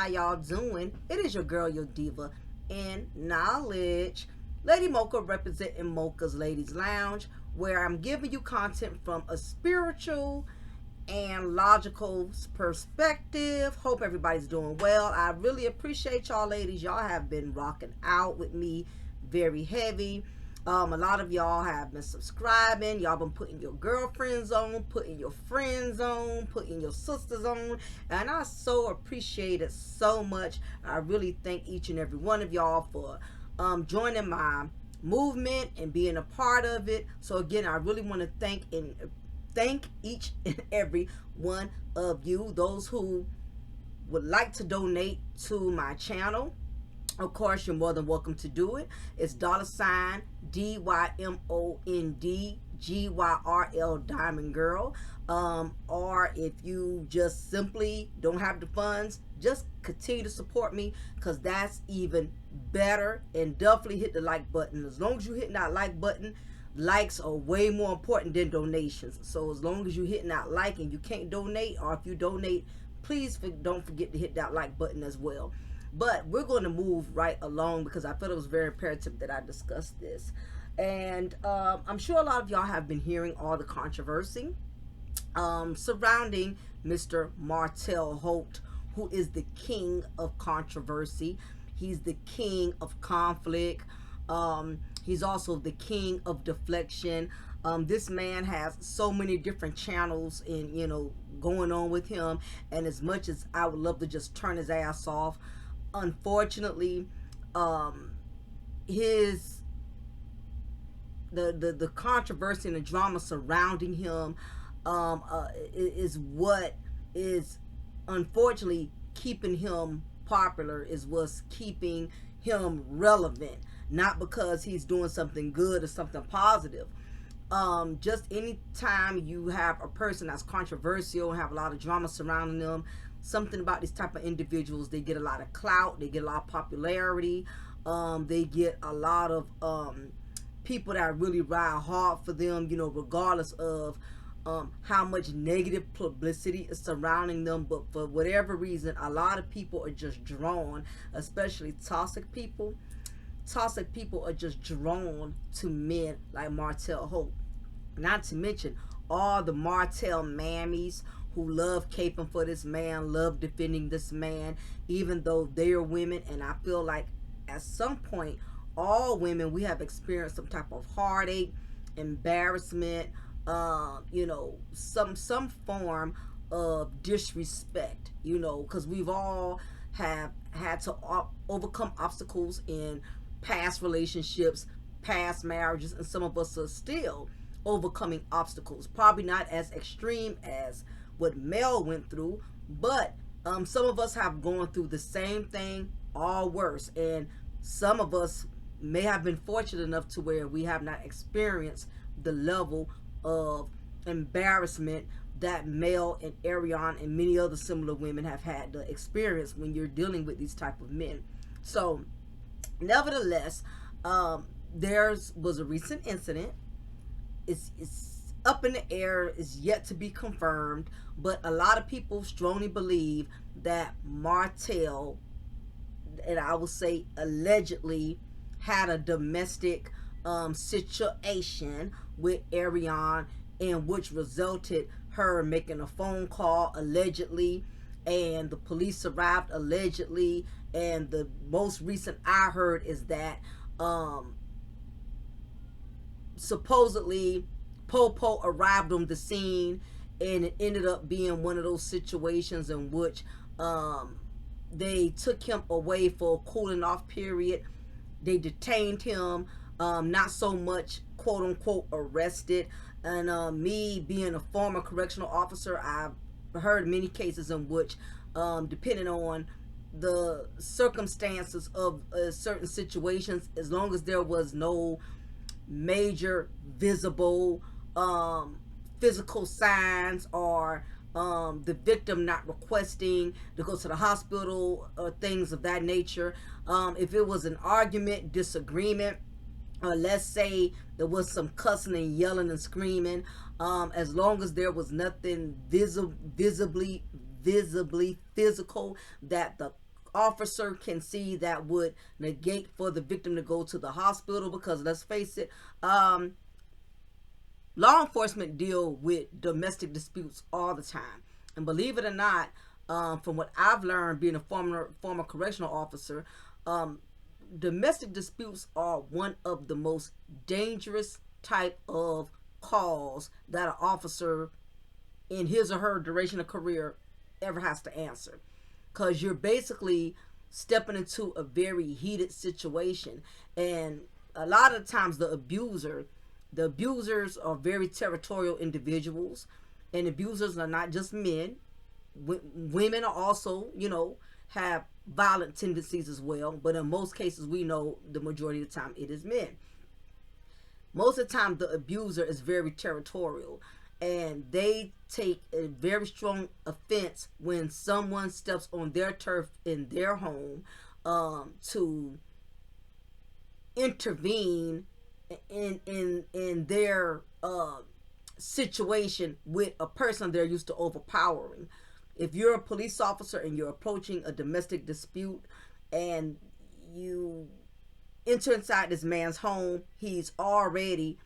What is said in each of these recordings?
how y'all doing? It is your girl, your diva, in knowledge. Lady Mocha representing Mocha's Ladies Lounge, where I'm giving you content from a spiritual and logical perspective. Hope everybody's doing well. I really appreciate y'all ladies. Y'all have been rocking out with me very heavy. A lot of y'all have been subscribing. Y'all been putting your girlfriends on, putting your friends on, putting your sisters on. And I so appreciate it so much. I really thank each and every one of y'all for joining my movement and being a part of it. So again, I really want to thank each and every one of you. Those who would like to donate to my channel, of course, you're more than welcome to do it. It's $ DYMOND_GYRL Diamond Girl. Or if you just simply don't have the funds, just continue to support me, because that's even better. And definitely hit the like button. As long as you're hitting that like button, likes are way more important than donations. So as long as you're hitting that like and you can't donate, or if you donate, please don't forget to hit that like button as well. But we're going to move right along because I felt it was very imperative that I discuss this. And I'm sure a lot of y'all have been hearing all the controversy surrounding Mr. Martel Holt, who is the king of controversy. He's the king of conflict. He's also the king of deflection. This man has so many different channels in, going on with him. And as much as I would love to just turn his ass off, unfortunately, the controversy and the drama surrounding him is what is unfortunately keeping him popular, is what's keeping him relevant. Not because he's doing something good or something positive. Just anytime you have a person that's controversial and have a lot of drama surrounding them, something about these type of individuals, they get a lot of clout, they get a lot of popularity, they get a lot of people that really ride hard for them, regardless of how much negative publicity is surrounding them. But for whatever reason, a lot of people are just drawn, especially toxic people. Toxic people are just drawn to men like Martel Holt. Not to mention all the Martel mammies who love caping for this man, love defending this man, even though they are women. And I feel like at some point, all women, we have experienced some type of heartache, embarrassment, some form of disrespect, because we've all have had to overcome obstacles in past relationships, past marriages, and some of us are still overcoming obstacles. Probably not as extreme as what Mel went through, but some of us have gone through the same thing, or worse. And some of us may have been fortunate enough to where we have not experienced the level of embarrassment that Mel and Ariane and many other similar women have had to experience when you're dealing with these type of men. So nevertheless, there was a recent incident. It's up in the air, is yet to be confirmed, but a lot of people strongly believe that Martel, and I will say allegedly, had a domestic situation with Ariane, in which resulted her making a phone call allegedly, and the police arrived allegedly. And the most recent I heard is that supposedly Popo arrived on the scene, and it ended up being one of those situations in which they took him away for a cooling off period. They detained him, not so much quote unquote arrested. And me being a former correctional officer, I've heard many cases in which depending on the circumstances of certain situations, as long as there was no major visible physical signs, or the victim not requesting to go to the hospital or things of that nature, if it was an argument, disagreement, let's say there was some cussing and yelling and screaming, as long as there was nothing visibly physical that the officer can see that would negate for the victim to go to the hospital, because let's face it, law enforcement deal with domestic disputes all the time. And believe it or not, from what I've learned being a former correctional officer, domestic disputes are one of the most dangerous type of calls that an officer in his or her duration of career ever has to answer, because you're basically stepping into a very heated situation. And a lot of times the abusers are very territorial individuals, and abusers are not just men. Women are also, have violent tendencies as well, but in most cases we know the majority of the time it is men. Most of the time the abuser is very territorial, and they take a very strong offense when someone steps on their turf in their home, to intervene in their situation with a person they're used to overpowering. If you're a police officer and you're approaching a domestic dispute and you enter inside this man's home, he's already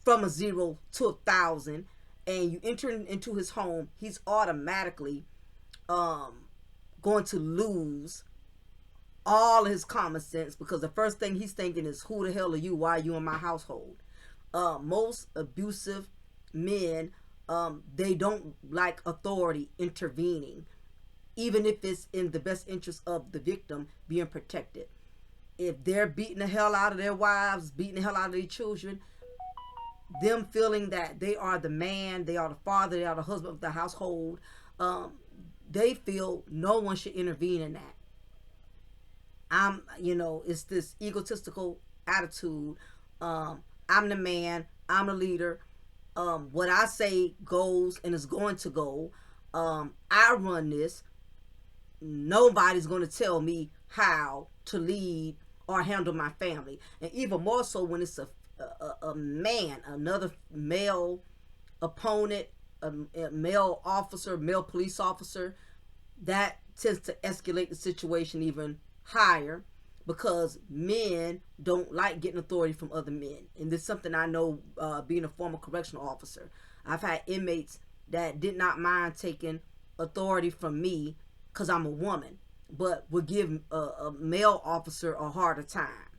from a 0 to 1,000, and you enter into his home, he's automatically going to lose all his common sense, because the first thing he's thinking is, who the hell are you? Why are you in my household? Most abusive men, they don't like authority intervening, even if it's in the best interest of the victim being protected. If they're beating the hell out of their wives, beating the hell out of their children, them feeling that they are the man, they are the father, they are the husband of the household, they feel no one should intervene in that. It's this egotistical attitude. I'm the man, I'm the leader. What I say goes and is going to go. I run this. Nobody's going to tell me how to lead or handle my family. And even more so when it's a man, another male opponent, a male officer, male police officer, that tends to escalate the situation even higher, because men don't like getting authority from other men. And this is something I know, being a former correctional officer. I've had inmates that did not mind taking authority from me because I'm a woman, but would give a male officer a harder time.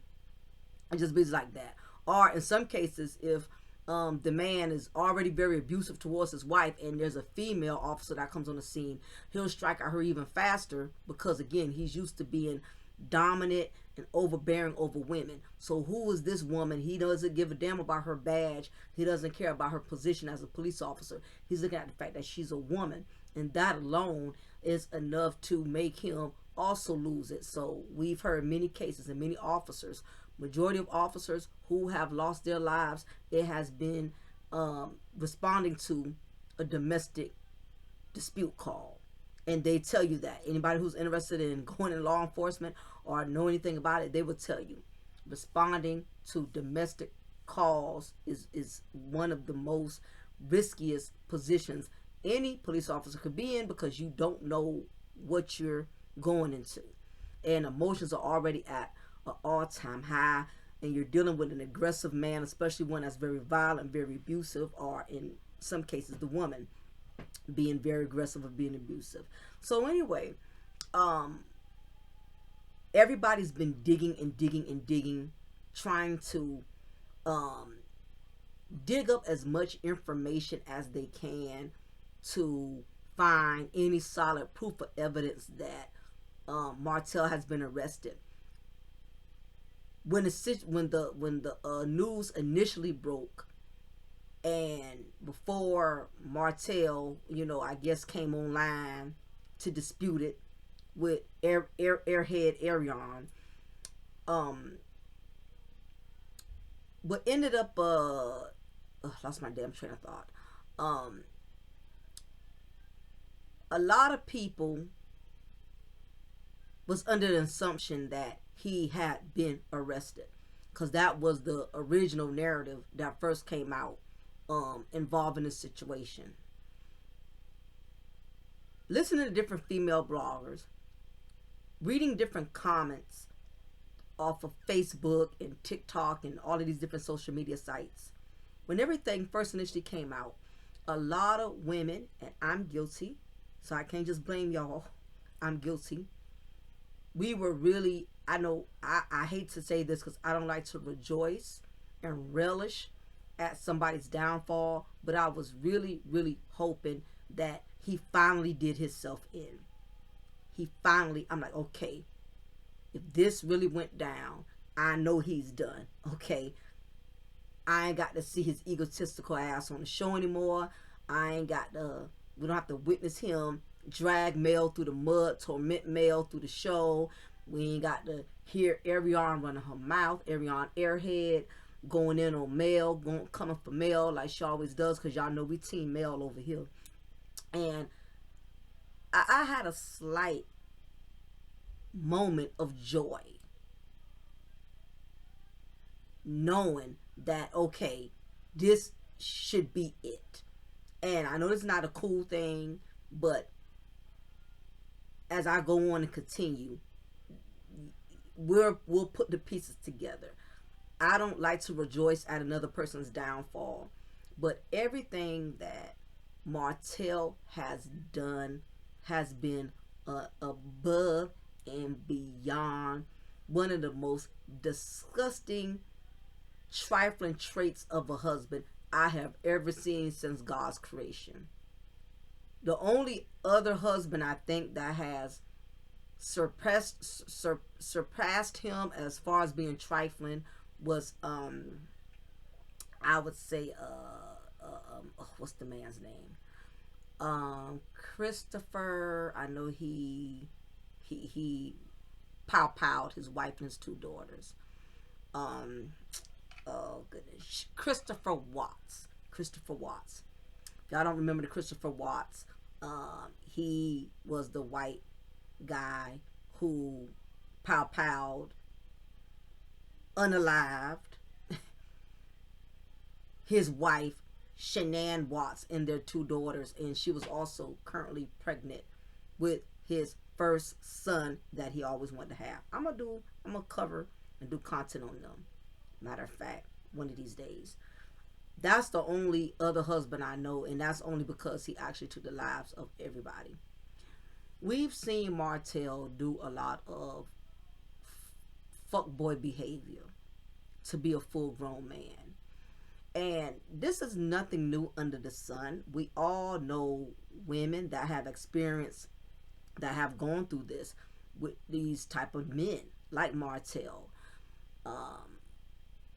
It just be like that. Or in some cases, if the man is already very abusive towards his wife and there's a female officer that comes on the scene, he'll strike at her even faster, because again, he's used to being dominant and overbearing over women. So who is this woman? He doesn't give a damn about her badge. He doesn't care about her position as a police officer. He's looking at the fact that she's a woman, and that alone is enough to make him also lose it. So we've heard many cases and many officers, majority of officers who have lost their lives, it has been responding to a domestic dispute call. And they tell you that. Anybody who's interested in going in law enforcement or know anything about it, they will tell you. Responding to domestic calls is one of the most riskiest positions any police officer could be in, because you don't know what you're going into. And emotions are already at an all-time high, and you're dealing with an aggressive man, especially one that's very violent, very abusive, or in some cases the woman being very aggressive or being abusive. So anyway, everybody's been digging and digging and digging, trying to dig up as much information as they can to find any solid proof or evidence that Martell has been arrested. When the news initially broke, and before Martell, I guess came online to dispute it with airhead Arion, what ended up lost my damn train of thought. A lot of people was under the assumption that he had been arrested, because that was the original narrative that first came out involving this situation. Listening to different female bloggers, reading different comments off of Facebook and TikTok and all of these different social media sites. When everything first initially came out, a lot of women, and I'm guilty, so I can't just blame y'all, I'm guilty. We were really, I know, I hate to say this because I don't like to rejoice and relish at somebody's downfall, but I was really, really hoping that he finally did himself in. He finally, I'm like, okay, if this really went down, I know he's done. Okay, I ain't got to see his egotistical ass on the show anymore. I ain't got to, we don't have to witness him drag Mel through the mud, torment Mel through the show. We ain't got to hear Ariane running her mouth, Ariane Airhead going in on Mel, coming for Mel like she always does, because y'all know we team Mel over here. And I had a slight moment of joy knowing that, okay, this should be it. And I know it's not a cool thing, but as I go on and continue, we'll put the pieces together. I don't like to rejoice at another person's downfall, but everything that Martell has done has been above and beyond one of the most disgusting, trifling traits of a husband I have ever seen since God's creation. The only other husband I think that has surpassed him as far as being trifling was I would say what's the man's name? Christopher. I know he powed his wife and his two daughters. Oh goodness, Christopher Watts. Y'all don't remember the Christopher Watts? He was the white guy who powed unalived his wife Shanann Watts and their two daughters, and she was also currently pregnant with his first son that he always wanted to have. I'm gonna cover and do content on them. Matter of fact, one of these days. That's the only other husband I know, and that's only because he actually took the lives of everybody. We've seen Martell do a lot of fuckboy behavior to be a full-grown man. And this is nothing new under the sun. We all know women that have experienced, that have gone through this with these type of men like Martell.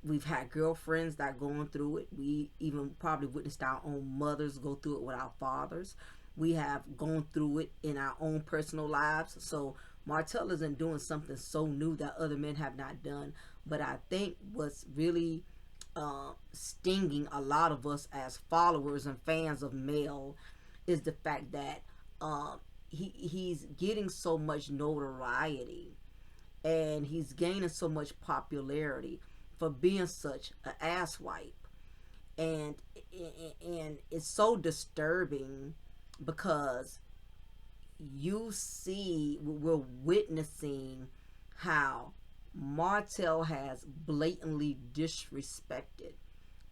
We've had girlfriends that going through it. We even probably witnessed our own mothers go through it with our fathers. We have gone through it in our own personal lives. So Martell isn't doing something so new that other men have not done. But I think what's really stinging a lot of us as followers and fans of Mel is the fact that he's getting so much notoriety and he's gaining so much popularity for being such an asswipe. And it's so disturbing because we're witnessing how Martell has blatantly disrespected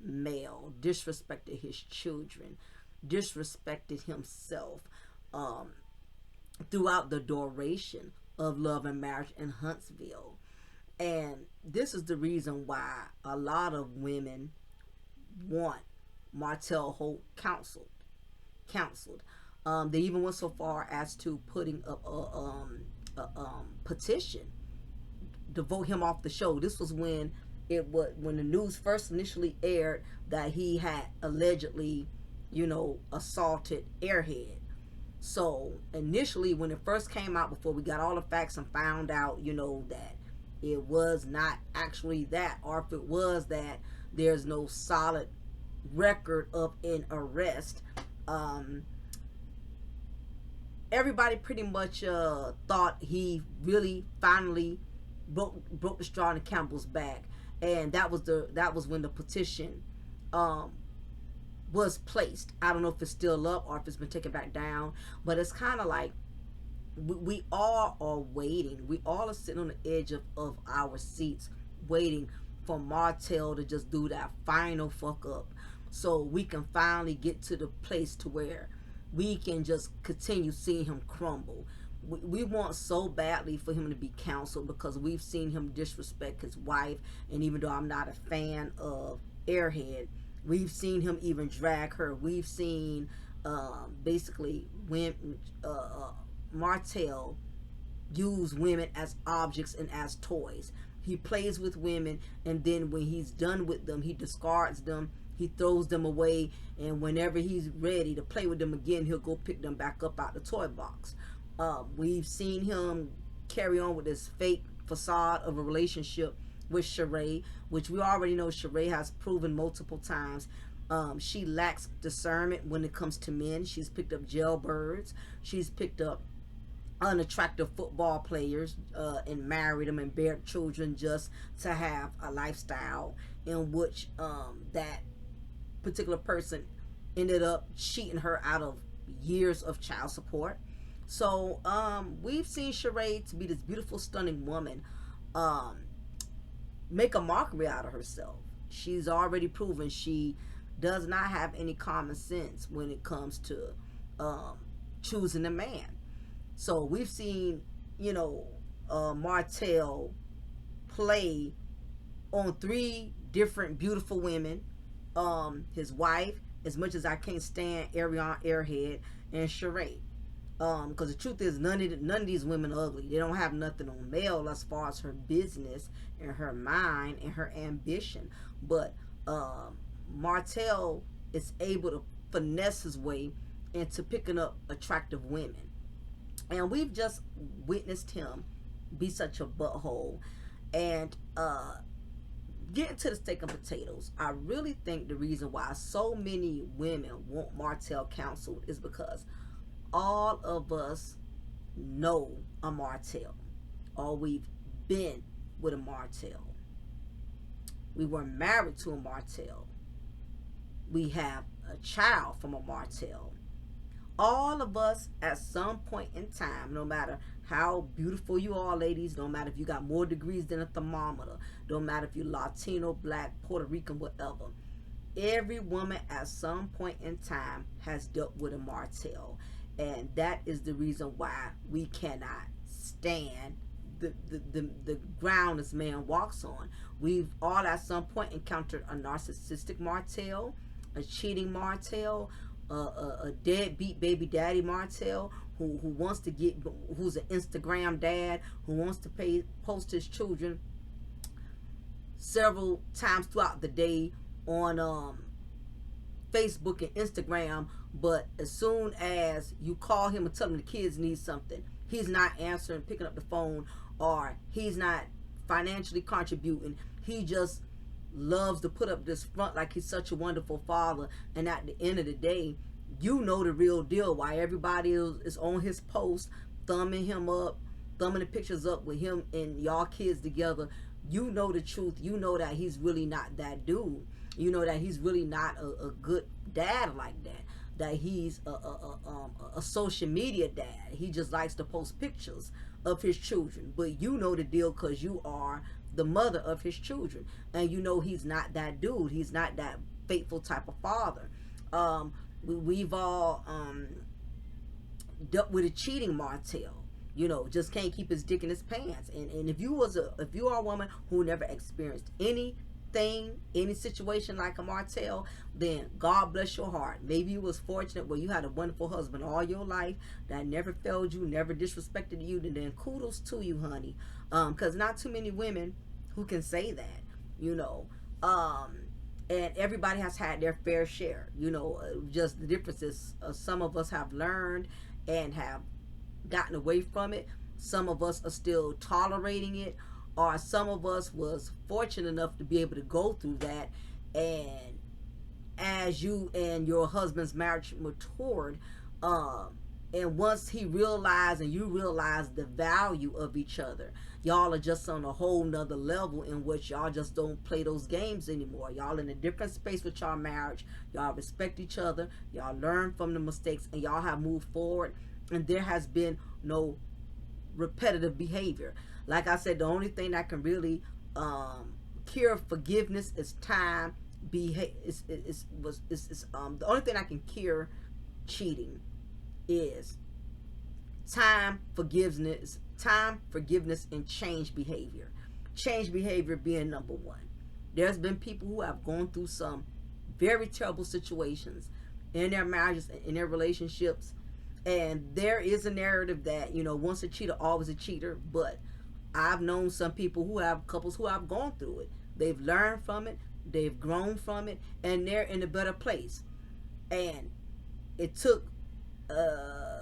Mel, disrespected his children, disrespected himself throughout the duration of Love and Marriage in Huntsville. And this is the reason why a lot of women want Martel Holt counseled. They even went so far as to putting up a petition to vote him off the show. This was when when the news first initially aired that he had allegedly, assaulted Airhead. So initially, when it first came out, before we got all the facts and found out, that it was not actually that, or if it was that, there's no solid record of an arrest. Everybody pretty much thought he really finally broke the straw in Campbell's back, and that was when the petition was placed. I don't know if it's still up or if it's been taken back down, but it's kind of like we all are waiting. We all are sitting on the edge of our seats waiting for Martell to just do that final fuck up, so we can finally get to the place to where we can just continue seeing him crumble. We want so badly for him to be counseled, because we've seen him disrespect his wife. And even though I'm not a fan of Airhead, we've seen him even drag her. We've seen basically when Martell use women as objects and as toys. He plays with women, and then when he's done with them, he discards them. He throws them away, and whenever he's ready to play with them again, he'll go pick them back up out the toy box. We've seen him carry on with this fake facade of a relationship with 𝓜𝓸𝓬𝓱𝓪'𝓼, which we already know 𝓜𝓸𝓬𝓱𝓪'𝓼 has proven multiple times. She lacks discernment when it comes to men. She's picked up jailbirds. She's picked up unattractive football players and married them and bared children just to have a lifestyle in which that particular person ended up cheating her out of years of child support. So we've seen 𝓜𝓸𝓬𝓱𝓪'𝓼 to be this beautiful, stunning woman make a mockery out of herself. She's already proven she does not have any common sense when it comes to choosing a man. So we've seen, Martell play on 3 different beautiful women. His wife, as much as I can't stand Airhead, and 𝓜𝓸𝓬𝓱𝓪'𝓼. Because the truth is, none of these women are ugly. They don't have nothing on Mel as far as her business and her mind and her ambition. But Martell is able to finesse his way into picking up attractive women. And we've just witnessed him be such a butthole. And getting to the steak and potatoes, I really think the reason why so many women want Martell counseled is because all of us know a Martell, or we've been with a Martell. We were married to a Martell. We have a child from a Martell. All of us at some point in time, no matter how beautiful you are, ladies, no matter if you got more degrees than a thermometer, don't matter if you're Latino, Black, Puerto Rican, whatever, every woman at some point in time has dealt with a Martell. And that is the reason why we cannot stand the ground this man walks on. We've all at some point encountered a narcissistic Martell, a cheating Martell, a deadbeat baby daddy Martell who wants to get, who's an Instagram dad, who wants to post his children several times throughout the day on Facebook and Instagram, but as soon as you call him and tell him the kids need something, he's not answering, picking up the phone, or he's not financially contributing. He just loves to put up this front like he's such a wonderful father, and at the end of the day, you know the real deal. Why everybody is on his post, thumbing him up, thumbing the pictures up with him and y'all kids together. You know the truth. You know that he's really not that dude. You know that he's really not a good dad like that. That he's a social media dad. He just likes to post pictures of his children. But you know the deal because you are the mother of his children. And you know he's not that dude. He's not that faithful type of father. We've all dealt with a cheating Martell. You know, just can't keep his dick in his pants. And if you are a woman who never experienced any situation like a Martell, then God bless your heart. Maybe you was fortunate where you had a wonderful husband all your life that never failed you, never disrespected you, and then kudos to you, honey. Because not too many women who can say that, you know. And everybody has had their fair share, you know. Just the difference is some of us have learned and have gotten away from it. Some of us are still tolerating it, or some of us was fortunate enough to be able to go through that. And as you and your husband's marriage matured, and once he realized and you realized the value of each other, y'all are just on a whole nother level in which y'all just don't play those games anymore. Y'all in a different space with y'all marriage. Y'all respect each other. Y'all learn from the mistakes, and y'all have moved forward. And there has been no repetitive behavior. Like I said, the only thing that can really cure forgiveness is time. The only thing that can cure cheating is time, forgiveness, and change behavior. Change behavior being number one. There's been people who have gone through some very terrible situations in their marriages, in their relationships, and there is a narrative that, once a cheater, always a cheater. But I've known some people who have couples who have gone through it. They've learned from it, they've grown from it, and they're in a better place. And it took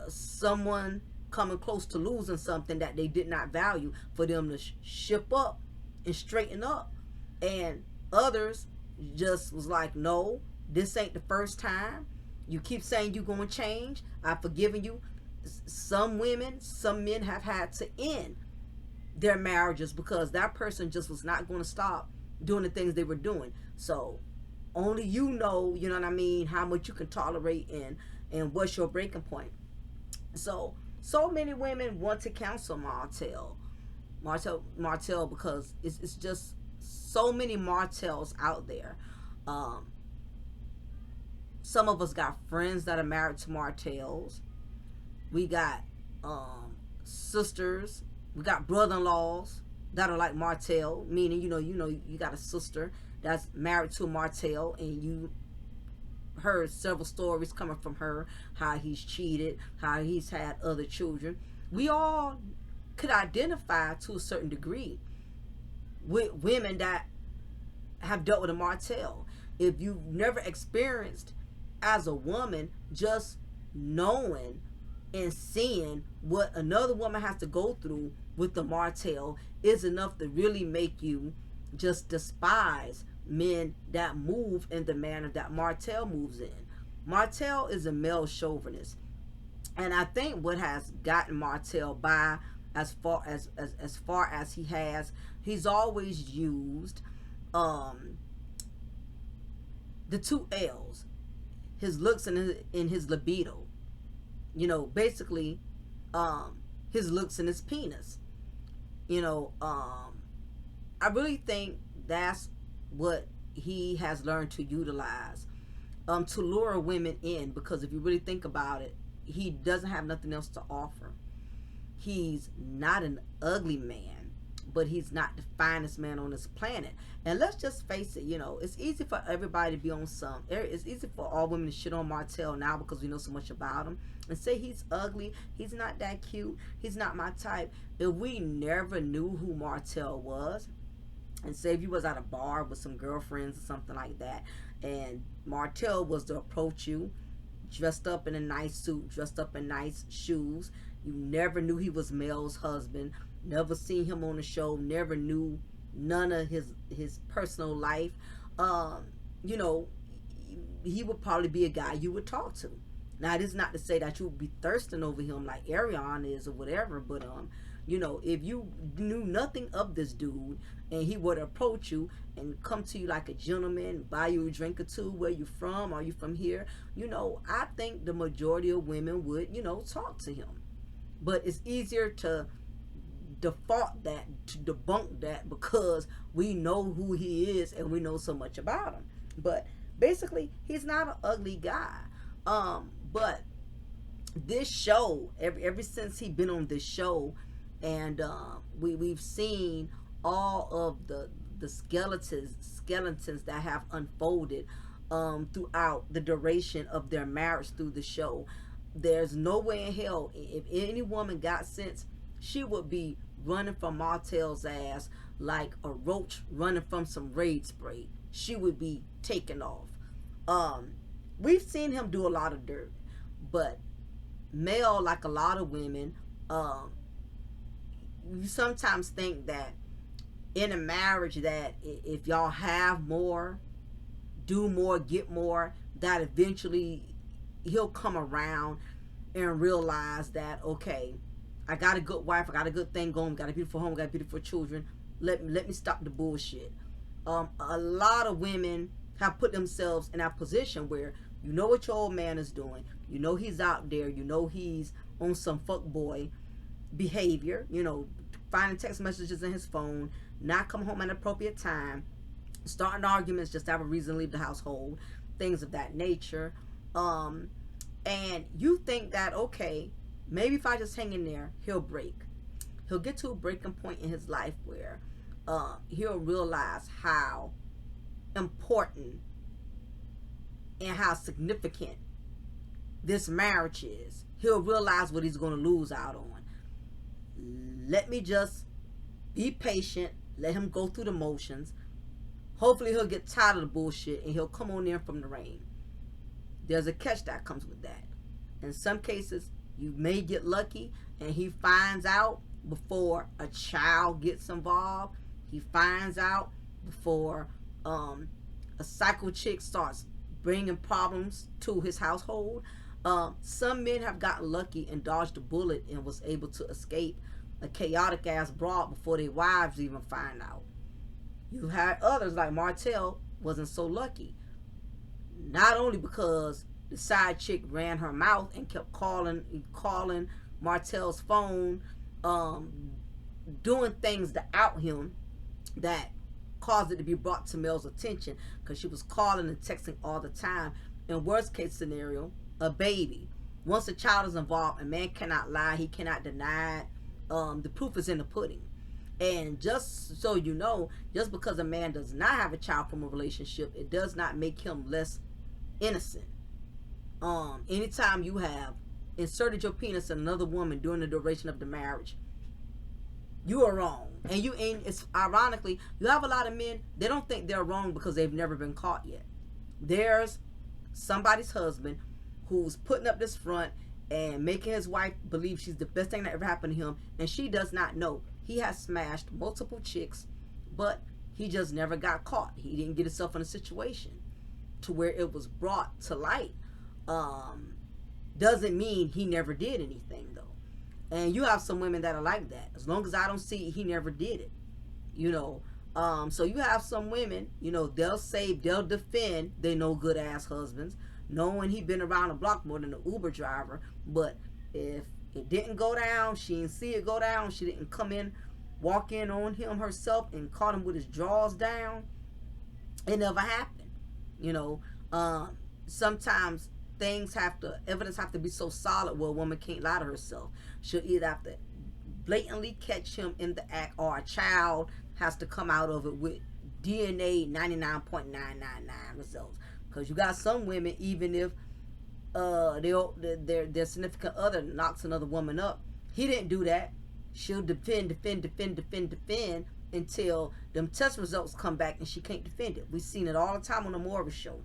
someone coming close to losing something that they did not value for them to ship up and straighten up. And others just was like, no, this ain't the first time. You keep saying you're going to change. I've forgiven you. Some women, some men have had to end their marriages because that person just was not going to stop doing the things they were doing. So only you know what I mean, how much you can tolerate and what's your breaking point. So many women want to counsel Martel because it's just so many Martels out there. Some of us got friends that are married to Martels. We got sisters. We got brother-in-laws that are like Martel, meaning you got a sister that's married to a Martel, and you heard several stories coming from her, how he's cheated, how he's had other children. We all could identify to a certain degree with women that have dealt with a Martel. If you've never experienced as a woman, just knowing and seeing what another woman has to go through with the Martel is enough to really make you just despise men that move in the manner that Martel moves in. Martel is a male chauvinist, and I think what has gotten Martel by as far as he has, he's always used the two L's, his looks and his libido. Basically, his looks and his penis. I really think that's what he has learned to utilize to lure women in, because if you really think about it, he doesn't have nothing else to offer. He's not an ugly man, but he's not the finest man on this planet. And let's just face it, it's easy for everybody to be on it's easy for all women to shit on Martel now because we know so much about him and say he's ugly, he's not that cute, he's not my type. If we never knew who Martel was, and say if you was at a bar with some girlfriends or something like that, and Martel was to approach you dressed up in a nice suit, dressed up in nice shoes, you never knew he was Mel's husband, never seen him on the show, never knew none of his personal life, he would probably be a guy you would talk to. Now, it is not to say that you would be thirsting over him like Ariana is or whatever, but if you knew nothing of this dude and he would approach you and come to you like a gentleman, buy you a drink or two, where you from, are you from here, I think the majority of women would, talk to him. But it's easier to default that, to debunk that, because we know who he is and we know so much about him. But basically, he's not an ugly guy. But this show, ever since he been on this show, and we've seen all of the skeletons that have unfolded throughout the duration of their marriage through the show. There's no way in hell, if any woman got sense, she would be running from Martel's ass like a roach running from some Raid spray. She would be taken off. We've seen him do a lot of dirt, but Mel, like a lot of women, you sometimes think that in a marriage that if y'all have more, do more, get more, that eventually he'll come around and realize that, okay, I got a good wife, I got a good thing going, got a beautiful home, got beautiful children, let me stop the bullshit. A lot of women have put themselves in that position where you know what your old man is doing, you know he's out there, you know he's on some fuck boy, behavior, finding text messages in his phone, not come home at an appropriate time, starting arguments just to have a reason to leave the household, things of that nature. And you think that, okay, maybe if I just hang in there, he'll break. He'll get to a breaking point in his life where he'll realize how important and how significant this marriage is. He'll realize what he's going to lose out on. Let me just be patient. Let him go through the motions. Hopefully he'll get tired of the bullshit and he'll come on in from the rain. There's a catch that comes with that. In some cases, you may get lucky and he finds out before a child gets involved. He finds out before a psycho chick starts bringing problems to his household. Some men have gotten lucky and dodged a bullet and was able to escape a chaotic ass broad before their wives even find out. You had others like Martell wasn't so lucky. Not only because the side chick ran her mouth and kept calling Martell's phone, doing things to out him that caused it to be brought to Mel's attention, because she was calling and texting all the time. In worst case scenario, a baby. Once a child is involved, a man cannot lie, he cannot deny it. The proof is in the pudding. And just so you know, just because a man does not have a child from a relationship, it does not make him less innocent. Anytime you have inserted your penis in another woman during the duration of the marriage, you are wrong. And it's ironically, you have a lot of men, they don't think they're wrong because they've never been caught yet. There's somebody's husband who's putting up this front and making his wife believe she's the best thing that ever happened to him, and she does not know. He has smashed multiple chicks, but he just never got caught. He didn't get himself in a situation to where it was brought to light. Doesn't mean he never did anything, though. And you have some women that are like that. As long as I don't see it, he never did it. So you have some women, they'll defend they no good ass husbands, knowing he been around the block more than an Uber driver. But if it didn't go down, she didn't see it go down, she didn't walk in on him herself and caught him with his drawers down, it never happened. Sometimes evidence have to be so solid where a woman can't lie to herself. She'll either have to blatantly catch him in the act, or a child has to come out of it with DNA 99.999 results. Because you got some women, even if their significant other knocks another woman up, he didn't do that, she'll defend until them test results come back and she can't defend it. We've seen it all the time on the Morris show.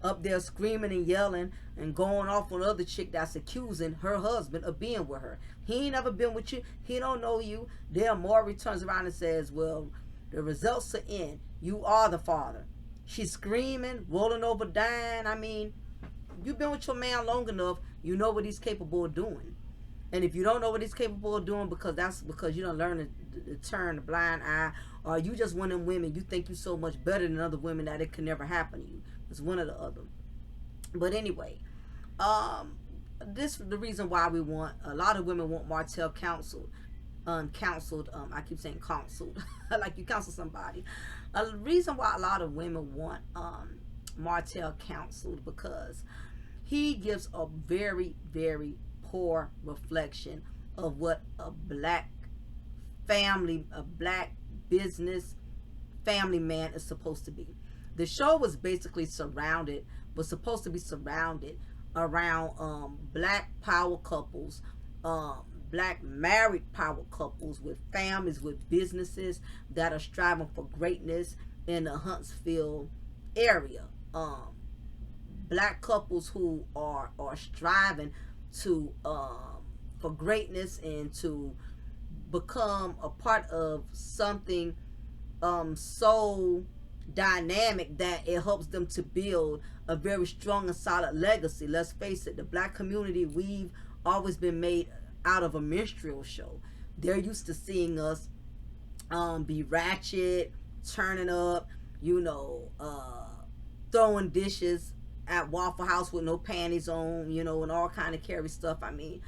Up there screaming and yelling and going off on other chick that's accusing her husband of being with her. He ain't never been with you. He don't know you. Then Maury turns around and says, well, the results are in. You are the father. She's screaming, rolling over, dying. I mean, you've been with your man long enough, you know what he's capable of doing. And if you don't know what he's capable of doing that's because you don't learn to turn a blind eye, or you just one of them women, you think you're so much better than other women that it can never happen to you. It's one or the other. But anyway, this is the reason why a lot of women want Martel counseled. I keep saying counseled. Like you counsel somebody. A reason why a lot of women want Martel counseled, because he gives a very, very poor reflection of what a black business family man is supposed to be. The show was basically supposed to be surrounded around black power couples, black married power couples with families, with businesses that are striving for greatness in the Huntsville area. Black couples who are striving to for greatness and to become a part of something so dynamic that it helps them to build a very strong and solid legacy. Let's face it, the black community, we've always been made out of a minstrel show. They're used to seeing us be ratchet, turning up, throwing dishes at Waffle House with no panties on, and all kind of carry stuff. I mean,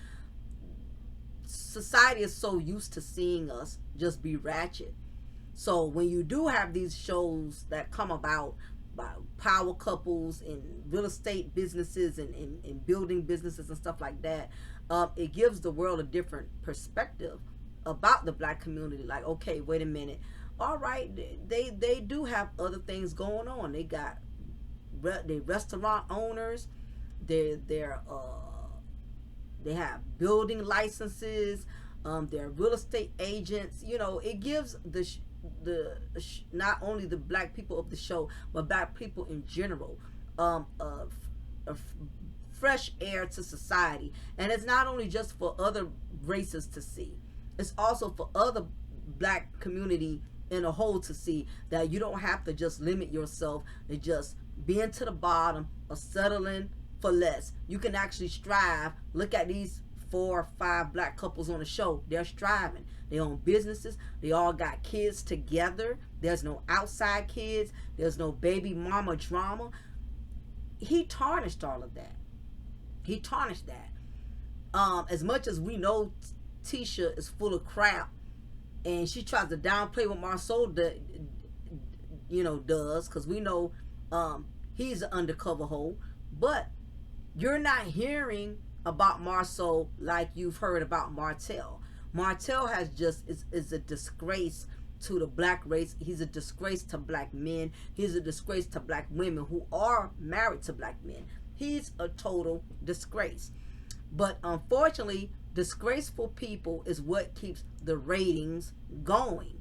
society is so used to seeing us just be ratchet. So when you do have these shows that come about by power couples in real estate businesses and building businesses and stuff like that, it gives the world a different perspective about the black community. Like, okay, wait a minute. All right, they do have other things going on. They restaurant owners. They have building licenses. They're real estate agents. It gives not only the black people of the show, but black people in general, a fresh air to society. And it's not only just for other races to see, it's also for other black community in a whole to see that you don't have to just limit yourself to just being to the bottom or settling for less. You can actually strive. Look at these 4 or 5 black couples on the show. They're striving. They own businesses. They all got kids together. There's no outside kids. There's no baby mama drama. He tarnished all of that. He tarnished that. As much as we know Tisha is full of crap, and she tries to downplay what Marcel does, because we know he's an undercover hoe. But you're not hearing about Marcel like you've heard about Martel. Martel is a disgrace to the black race. He's a disgrace to black men. He's a disgrace to black women who are married to black men. He's a total disgrace. But unfortunately, disgraceful people is what keeps the ratings going.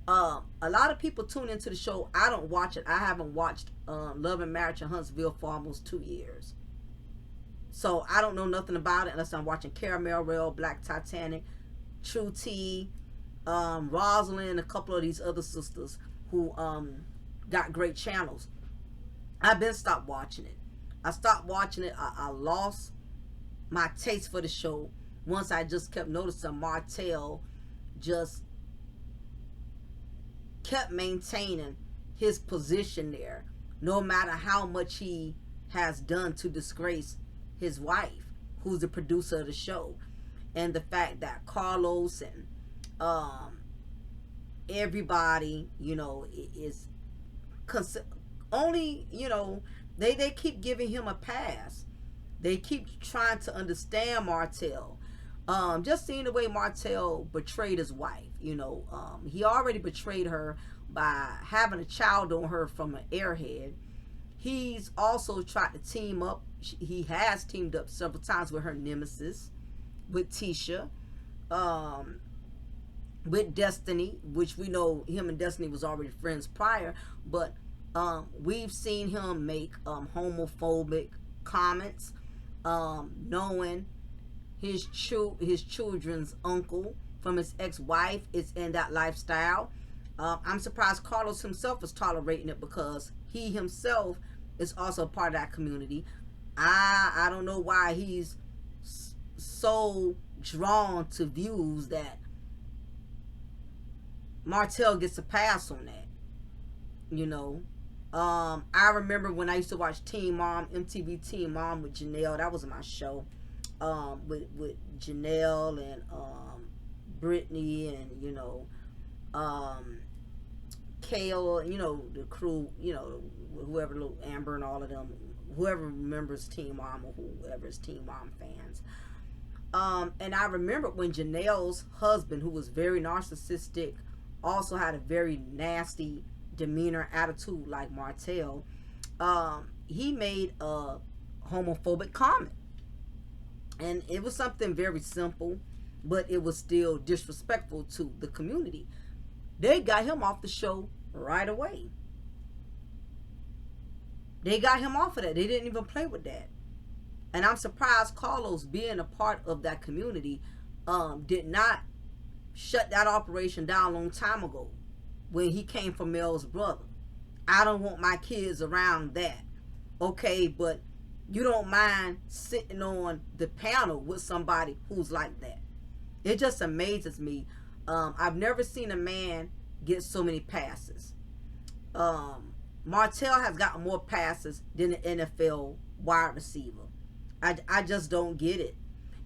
A lot of people tune into the show. I don't watch it. I haven't watched Love and Marriage in Huntsville for almost 2 years. So I don't know nothing about it unless I'm watching Caramel Rail, Black Titanic, True Tea, Rosalind, a couple of these other sisters who got great channels. I've been stopped watching it. I stopped watching it. I lost my taste for the show once I just kept noticing Martel just kept maintaining his position there, no matter how much he has done to disgrace his wife, who's the producer of the show. And the fact that Carlos and everybody, is only, they keep giving him a pass. They keep trying to understand Martel. Just seeing the way Martel betrayed his wife. He already betrayed her by having a child on her from an airhead. He's also tried to team up. He has teamed up several times with her nemesis, with Tisha, with Destiny, which we know him and Destiny was already friends prior, but we've seen him make homophobic comments, knowing his children's uncle from his ex-wife is in that lifestyle. I'm surprised Carlos himself is tolerating it, because he himself is also a part of that community. I don't know why he's so drawn to views that Martel gets a pass on that. I remember when I used to watch Teen Mom, MTV Teen Mom with Janelle. That was my show. With Janelle and Brittany and Kale, the crew, whoever, little Amber and all of them, whoever remembers Teen Mom or whoever is Teen Mom fans. And I remember when Janelle's husband, who was very narcissistic, also had a very nasty demeanor, attitude like Martel, he made a homophobic comment. And it was something very simple, but it was still disrespectful to the community. They got him off the show right away. They got him off of that. They didn't even play with that. And I'm surprised Carlos, being a part of that community, did not shut that operation down a long time ago when he came from Mel's brother. I don't want my kids around that. Okay, but you don't mind sitting on the panel with somebody who's like that. It just amazes me. I've never seen a man get so many passes. Martel has gotten more passes than an NFL wide receiver. I just don't get it.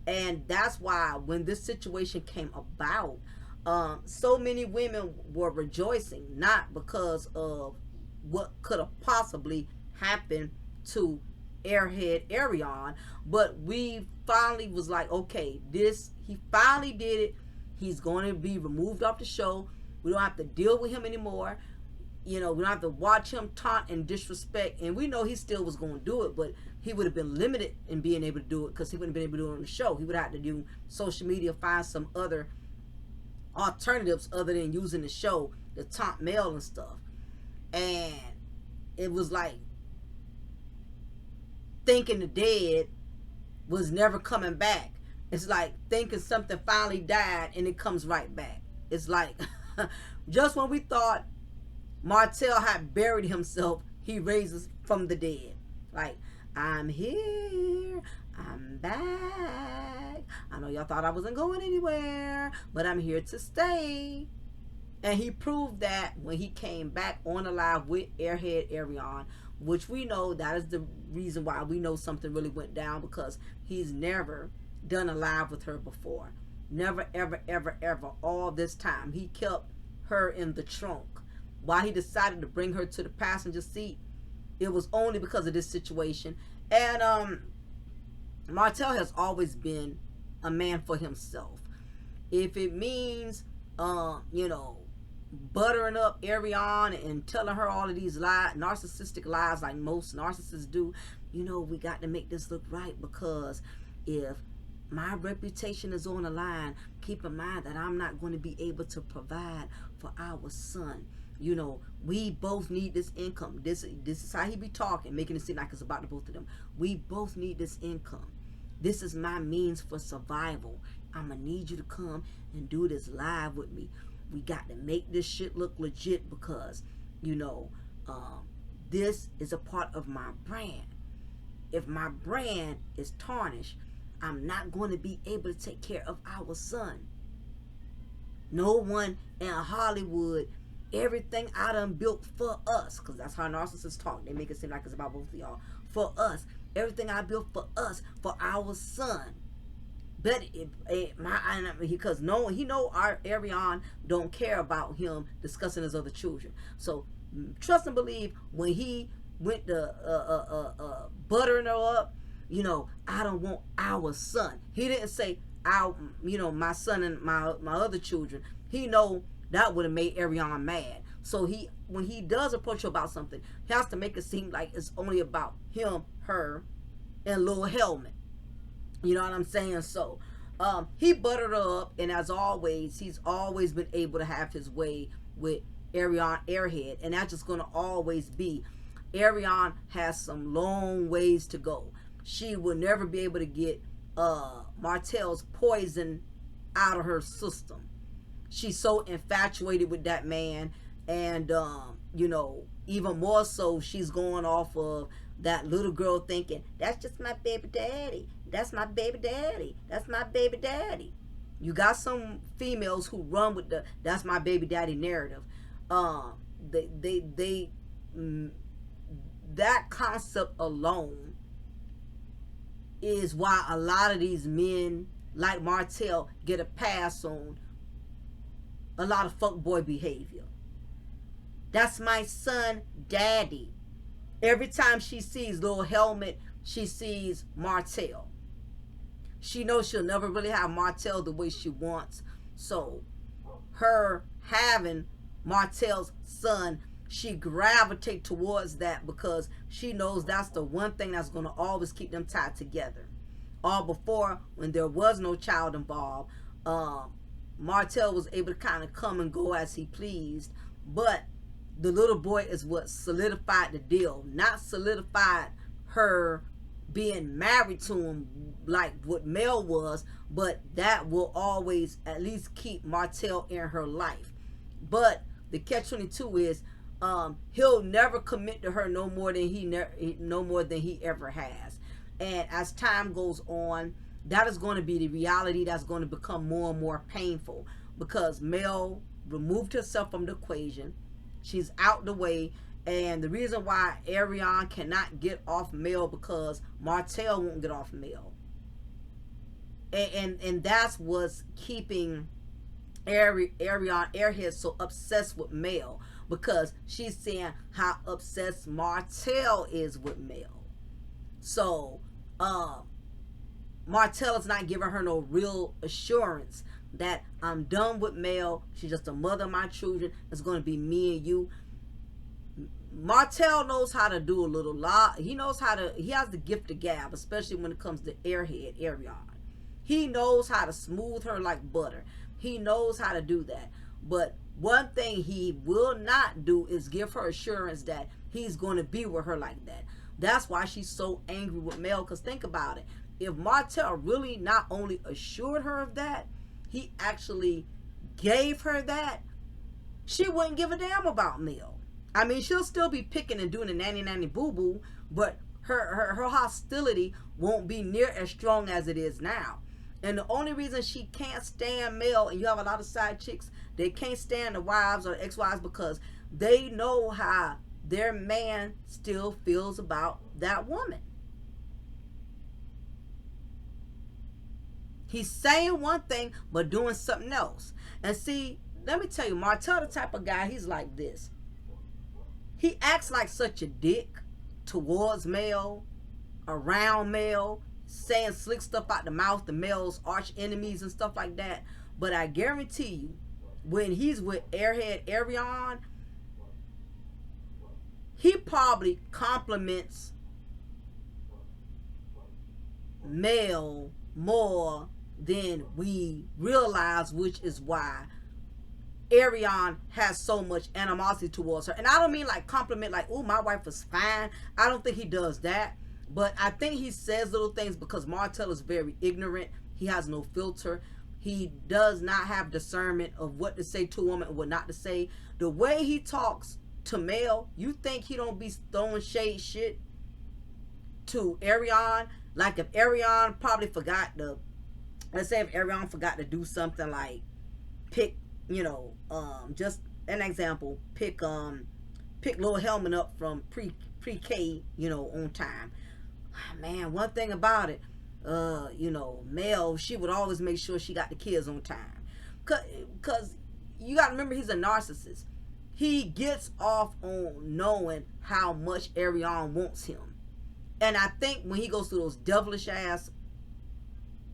And that's why when this situation came about, so many women were rejoicing, not because of what could have possibly happened to airhead Arion, but we finally was like, okay, this, he finally did it. He's going to be removed off the show. We don't have to deal with him anymore. You know, we don't have to watch him taunt and disrespect. And we know he still was going to do it, but he would have been limited in being able to do it because he wouldn't have been able to do it on the show. He would have to do social media, find some other alternatives other than using the show to taunt Mel and stuff. And it was like thinking the dead was never coming back. It's like thinking something finally died and it comes right back. It's like just when we thought Martell had buried himself, he raises from the dead. Like, I'm here, I'm back. I know y'all thought I wasn't going anywhere, but I'm here to stay. And he proved that when he came back on the live with Airhead Arion, which we know that is the reason why we know something really went down, because he's never done a live with her before. Never, ever, ever, ever. All this time, he kept her in the trunk. Why he decided to bring her to the passenger seat, it was only because of this situation. And Martell has always been a man for himself. If it means, you know, buttering up Arion and telling her all of these lies, narcissistic lies like most narcissists do, you know, we got to make this look right, because if my reputation is on the line, keep in mind that I'm not going to be able to provide for our son. You know, we both need this income. This is how he be talking, making it seem like it's about the both of them. We both need this income. This is my means for survival. I'm going to need you to come and do this live with me. We got to make this shit look legit, because, you know, this is a part of my brand. If my brand is tarnished, I'm not going to be able to take care of our son. No one in Hollywood, everything I done built for us, because that's how narcissists talk. They make it seem like it's about both of y'all. For us. Everything I built for us, for our son. But because he know our Arion don't care about him discussing his other children. So trust and believe, when he went to buttering her up, you know, I don't want our son. He didn't say our, you know, my son and my other children. He know that would have made Arion mad. So when he does approach her about something, he has to make it seem like it's only about him, her, and little Helmet. You know what I'm saying? So he buttered her up, and as always, he's always been able to have his way with Arion Airhead, and that's just going to always be. Arion has some long ways to go. She will never be able to get Martell's poison out of her system. She's so infatuated with that man, and you know, even more so, she's going off of that little girl thinking, that's just my baby daddy. That's my baby daddy. That's my baby daddy. You got some females who run with the that's my baby daddy narrative. That concept alone is why a lot of these men like Martell get a pass on a lot of fuckboy behavior. That's my son daddy. Every time she sees little Helmet, she sees Martell. She knows she'll never really have Martell the way she wants. So her having Martell's son, she gravitate towards that, because she knows that's the one thing that's going to always keep them tied together. All before, when there was no child involved, Martell was able to kind of come and go as he pleased, but the little boy is what solidified the deal, not solidified her being married to him like what Mel was, but that will always at least keep Martell in her life. But the catch-22 is he'll never commit to her no more than he ever has. And as time goes on, that is going to be the reality that's going to become more and more painful, because Mel removed herself from the equation. She's out the way, and the reason why Arion cannot get off Mel because Martell won't get off Mel. And that's what's keeping Airhead so obsessed with Mel, because she's seeing how obsessed Martell is with Mel. So Martell is not giving her no real assurance that I'm done with Mel. She's just a mother of my children. It's going to be me and you. Martell knows how to do a little lot. He knows how to. He has the gift of gab, especially when it comes to Airhead, Arion. He knows how to smooth her like butter. He knows how to do that. But one thing he will not do is give her assurance that he's going to be with her like that. That's why she's so angry with Mel. Because think about it. If Martell really not only assured her of that, he actually gave her that, she wouldn't give a damn about Mel. I mean, she'll still be picking and doing the nanny boo-boo, but her hostility won't be near as strong as it is now. And the only reason she can't stand Mel, and you have a lot of side chicks, they can't stand the wives or the ex-wives because they know how their man still feels about that woman. He's saying one thing, but doing something else. And see, let me tell you, Martell the type of guy, he's like this. He acts like such a dick towards Mel, around Mel, saying slick stuff out the mouth to Mel's arch enemies and stuff like that. But I guarantee you, when he's with Airhead Arion, he probably compliments Mel more than we realize, which is why Arion has so much animosity towards her. And I don't mean like compliment, like, oh, my wife is fine. I don't think he does that. But I think he says little things because Martell is very ignorant. He has no filter. He does not have discernment of what to say to a woman and what not to say. The way he talks to Mel, you think he don't be throwing shit to Arion? Like if Arion probably forgot to, let's say if Arion forgot to do something like pick, just an example, pick little Hellman up from pre-K, on time. Man, one thing about it, Mel, she would always make sure she got the kids on time. Cause you gotta remember, he's a narcissist. He gets off on knowing how much Arion wants him. And I think when he goes through those devilish ass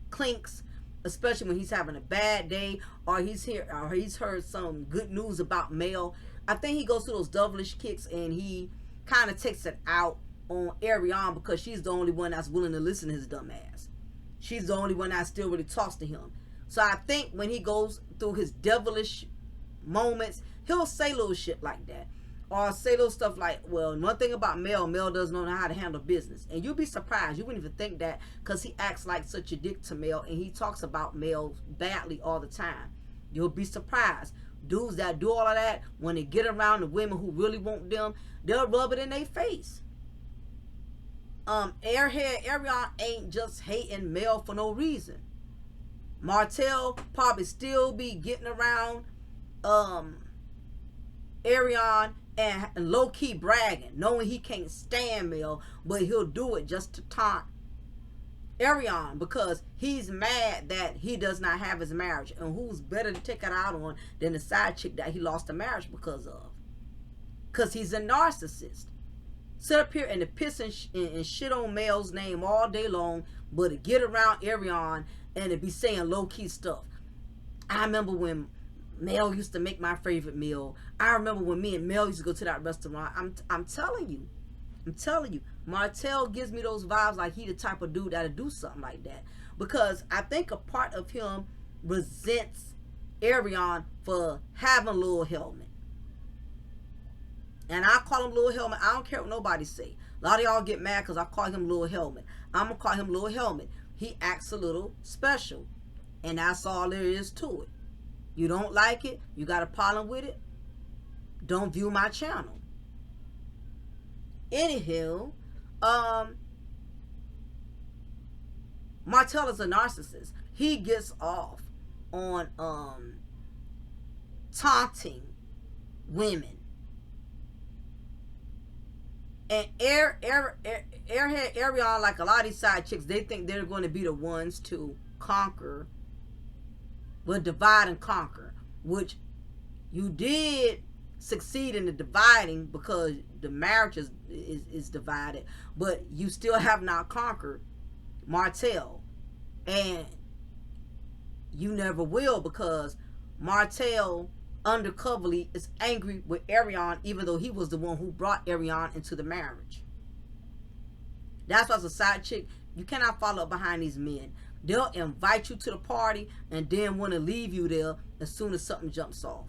clinks, especially when he's having a bad day or he's heard some good news about Mel, I think he goes through those devilish kicks and he kind of takes it out on Arion because she's the only one that's willing to listen to his dumb ass. She's the only one that still really talks to him. So I think when he goes through his devilish moments, he'll say little shit like that. Or say little stuff like, well, one thing about Mel doesn't know how to handle business. And you'll be surprised. You wouldn't even think that because he acts like such a dick to Mel and he talks about Mel badly all the time. You'll be surprised. Dudes that do all of that, when they get around the women who really want them, they'll rub it in their face. Arion ain't just hating Mel for no reason. Martell probably still be getting around Arion and low-key bragging, knowing he can't stand Mel, but he'll do it just to taunt Arion because he's mad that he does not have his marriage. And who's better to take it out on than the side chick that he lost the marriage because of? Because he's a narcissist. Sit up here and to piss and shit on Mel's name all day long, but to get around Arion and to be saying low-key stuff. I remember when Mel used to make my favorite meal. I remember when me and Mel used to go to that restaurant. I'm telling you, Martell gives me those vibes like he the type of dude that'll do something like that. Because I think a part of him resents Arion for having Lil Hellman. And I call him Lil Hellman. I don't care what nobody say. A lot of y'all get mad because I call him Lil Hellman. I'm going to call him Lil Hellman. He acts a little special. And that's all there is to it. You don't like it? You got a problem with it? Don't view my channel. Anywho, Martell is a narcissist. He gets off on taunting women. And Airhead Arion, like a lot of these side chicks, they think they're going to be the ones to conquer, well, divide and conquer, which you did succeed in the dividing because the marriage is divided, but you still have not conquered Martell, and you never will, because Martell undercoverly is angry with Ariane, even though he was the one who brought Ariane into the marriage. That's why, as a side chick, you cannot follow up behind these men. They'll invite you to the party and then want to leave you there as soon as something jumps off.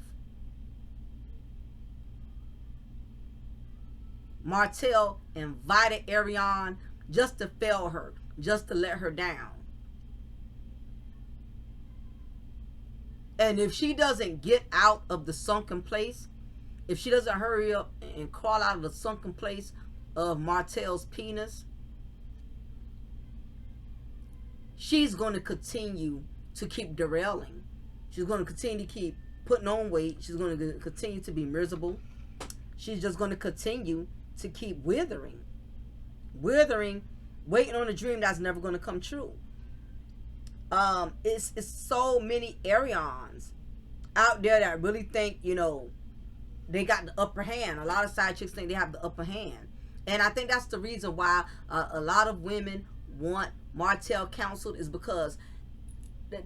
Martell invited Ariane just to fail her, just to let her down. And if she doesn't get out of the sunken place, if she doesn't hurry up and crawl out of the sunken place of Martell's penis, she's going to continue to keep derailing. She's going to continue to keep putting on weight. She's going to continue to be miserable. She's just going to continue to keep withering, waiting on a dream that's never going to come true. It's so many Arians out there that really think, you know, they got the upper hand. A lot of side chicks think they have the upper hand. And I think that's the reason why a lot of women want Martell counseled, is because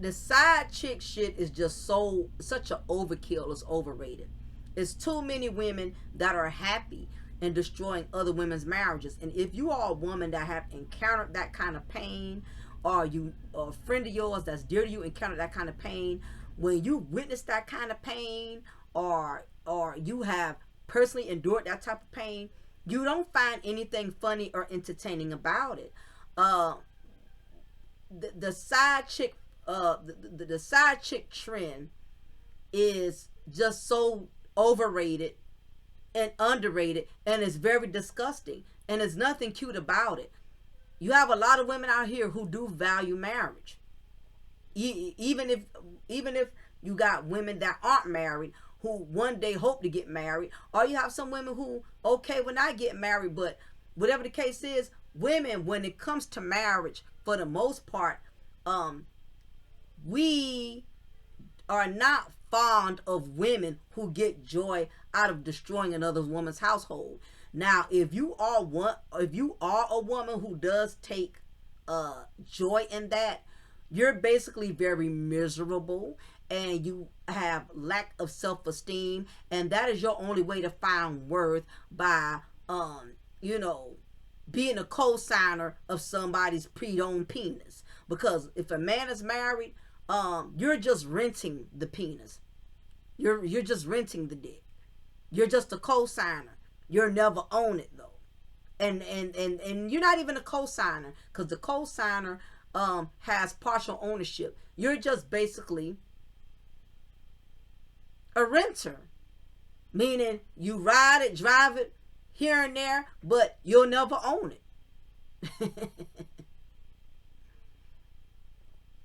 the side chick shit is just such an overkill. It's overrated. It's too many women that are happy and destroying other women's marriages. And if you are a woman that have encountered that kind of pain, or you, or a friend of yours that's dear to you encountered that kind of pain, when you witness that kind of pain, or you have personally endured that type of pain, you don't find anything funny or entertaining about it. The side chick, the side chick trend is just so overrated and underrated, and it's very disgusting, and there's nothing cute about it. You have a lot of women out here who do value marriage, even if you got women that aren't married who one day hope to get married, or you have some women who, okay, when I get married, but whatever the case is, women, when it comes to marriage, for the most part, we are not fond of women who get joy out of destroying another woman's household. Now, if you are a woman who does take joy in that, you're basically very miserable, and you have lack of self-esteem, and that is your only way to find worth, by you know, being a co-signer of somebody's pre-owned penis. Because if a man is married, you're just renting the penis. You're just renting the dick. You're just a co-signer. You'll never own it though. And you're not even a co-signer, because the co-signer has partial ownership. You're just basically a renter, meaning you ride it, drive it here and there, but you'll never own it.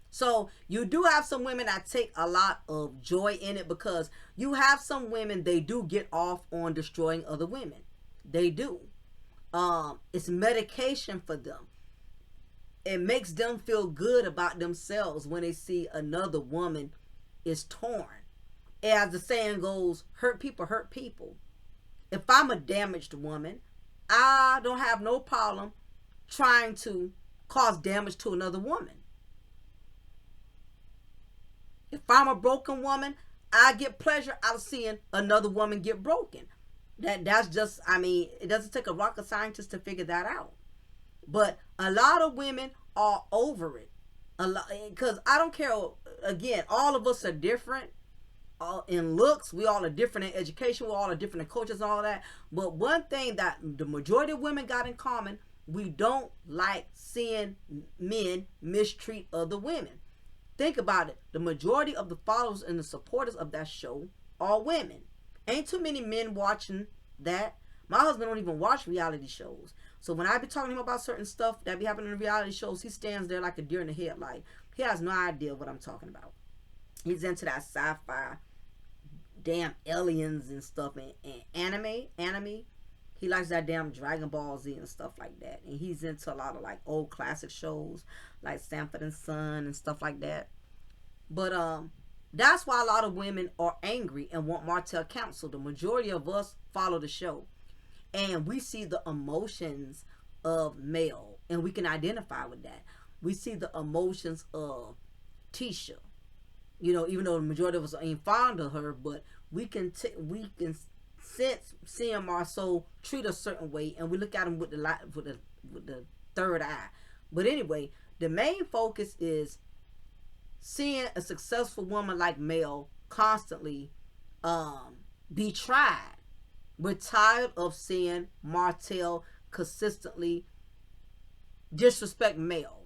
So you do have some women that take a lot of joy in it, because you have some women, they do get off on destroying other women. They do. It's medication for them. It makes them feel good about themselves when they see another woman is torn. As the saying goes, hurt people hurt people. If I'm a damaged woman, I don't have no problem trying to cause damage to another woman. If I'm a broken woman, I get pleasure out of seeing another woman get broken. That's just, I mean, it doesn't take a rocket scientist to figure that out. But a lot of women are over it. Because I don't care, again, all of us are different in looks. We all are different in education. We all are different in cultures and all that. But one thing that the majority of women got in common, we don't like seeing men mistreat other women. Think about it. The majority of the followers and the supporters of that show are women. Ain't too many men watching that. My husband don't even watch reality shows. So when I be talking to him about certain stuff that be happening in reality shows, he stands there like a deer in the headlight. He has no idea what I'm talking about. He's into that sci-fi, damn aliens and stuff, and anime. He likes that damn Dragon Ball Z and stuff like that. And he's into a lot of like old classic shows like Sanford and Son and stuff like that. But that's why a lot of women are angry and want Martell canceled. The majority of us follow the show and we see the emotions of Mel and we can identify with that. We see the emotions of Tisha. You know, even though the majority of us ain't fond of her, but we can sense seeing Marceau treat a certain way, and we look at him with the third eye. But anyway, the main focus is seeing a successful woman like Mel constantly be tried. We're tired of seeing Martell consistently disrespect Mel.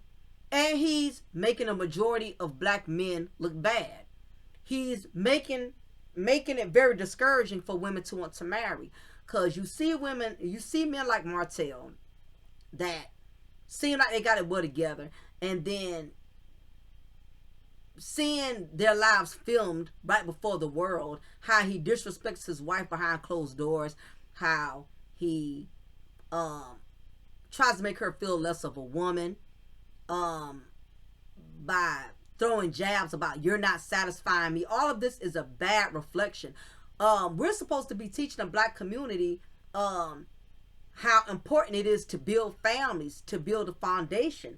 And he's making a majority of black men look bad. He's making it very discouraging for women to want to marry. Because you see men like Martell that seem like they got it well together, and then seeing their lives filmed right before the world, how he disrespects his wife behind closed doors, how he tries to make her feel less of a woman, by throwing jabs about you're not satisfying me. All of this is a bad reflection. We're supposed to be teaching the black community how important it is to build families, to build a foundation.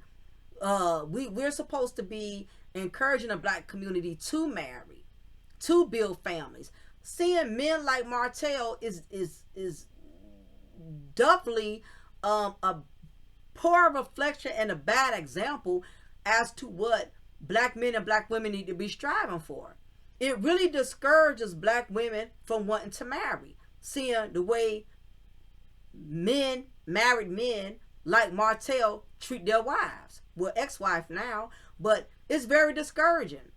We're supposed to be encouraging the black community to marry, to build families. Seeing men like Martell is definitely a poor reflection and a bad example as to what black men and black women need to be striving for. It really discourages black women from wanting to marry, seeing the way married men like Martell treat their wives. Well, ex-wife now, but it's very discouraging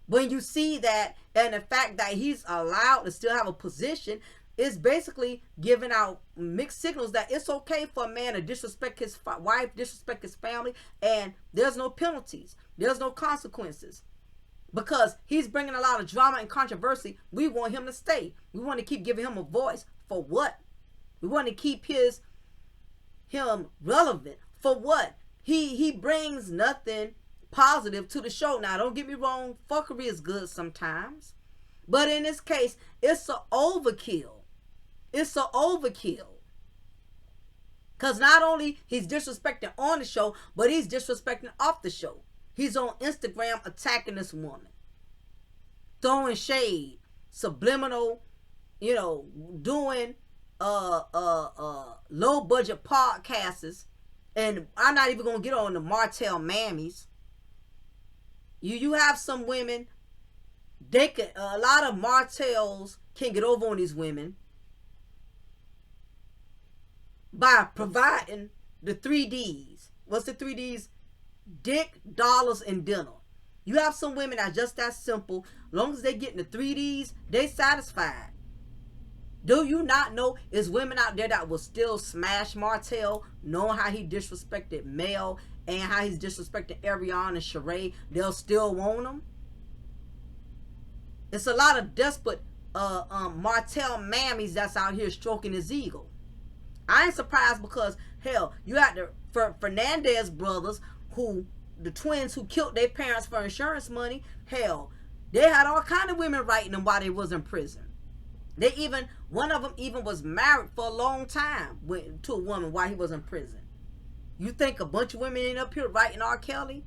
when you see that, and the fact that he's allowed to still have a position is basically giving out mixed signals that it's okay for a man to disrespect his wife, disrespect his family, and there's no penalties, there's no consequences, because he's bringing a lot of drama and controversy. We want him to stay. We want to keep giving him a voice. For what? We want to keep him relevant. For what? He brings nothing positive to the show. Now, don't get me wrong, fuckery is good sometimes, but in this case, it's an overkill. It's an overkill. Because not only he's disrespecting on the show, but he's disrespecting off the show. He's on Instagram attacking this woman, throwing shade, subliminal, doing low budget podcasts. And I'm not even gonna get on the Martell mammies. You have some women, a lot of Martells can get over on these women by providing the 3Ds. What's the 3Ds? Dick, dollars, and dinner. You have some women that are just that simple. As long as they getting the 3Ds, they satisfied. Do you not know there's women out there that will still smash Martell, knowing how he disrespected Mel and how he's disrespecting Ariane and Sheree? They'll still want him. It's a lot of desperate Martell mammies that's out here stroking his ego. I ain't surprised, because hell, you had the Fernandez brothers, the twins who killed their parents for insurance money. Hell, they had all kind of women writing them while they was in prison. One of them even was married for a long time to a woman while he was in prison. You think a bunch of women ain't up here writing R. Kelly?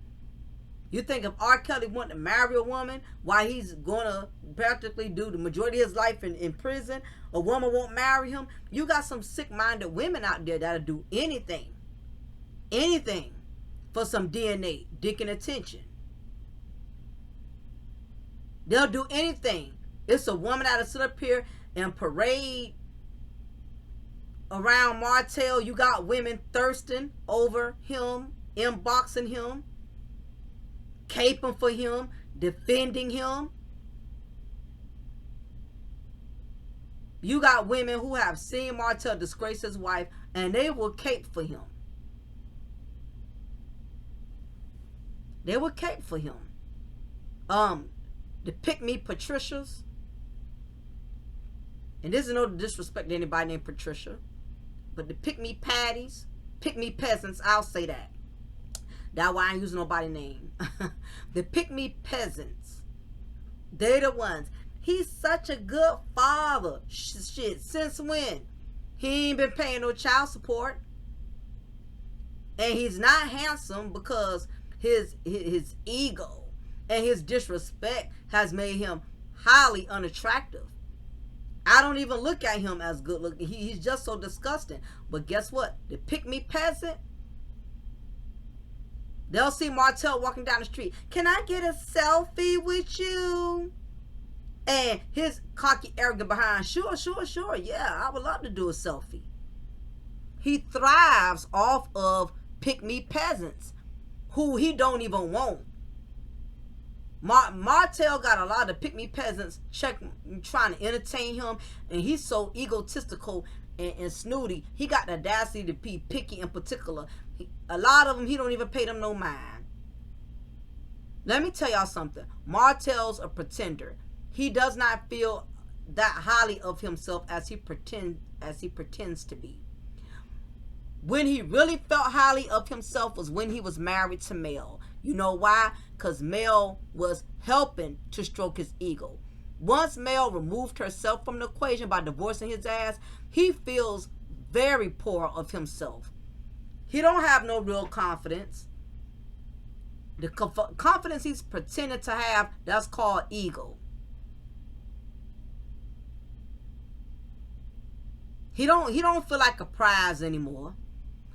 You think if R. Kelly wanted to marry a woman while he's going to practically do the majority of his life in prison, a woman won't marry him? You got some sick-minded women out there that'll do anything for some DNA, dick, and attention. They'll do anything. It's a woman that'll sit up here and parade around Martell. You got women thirsting over him, inboxing him, caping for him, defending him. You got women who have seen Martell disgrace his wife, and they will cape for him. They will cape for him. The pick-me Patricias, And this is no disrespect to anybody named Patricia, but the pick-me patties, pick-me peasants, I'll say that. That's why I ain't using nobody's name. The pick-me peasants, they the ones. He's such a good father. Shit, since when? He ain't been paying no child support. And he's not handsome because his ego and his disrespect has made him highly unattractive. I don't even look at him as good looking. He's just so disgusting. But guess what? The pick-me peasant, they'll see Martell walking down the street. Can I get a selfie with you? And his cocky, arrogant behind, sure. Yeah, I would love to do a selfie. He thrives off of pick-me peasants who he don't even want. Martell got a lot of pick-me peasants trying to entertain him, and he's so egotistical and snooty. He got the audacity to be picky in particular. A lot of them, he don't even pay them no mind. Let me tell y'all something. Martell's a pretender. He does not feel that highly of himself as he pretends to be. When he really felt highly of himself was when he was married to Mel. You know why? Because Mel was helping to stroke his ego. Once Mel removed herself from the equation by divorcing his ass, he feels very poor of himself. He don't have no real confidence. The confidence he's pretending to have, that's called ego. He don't feel like a prize anymore.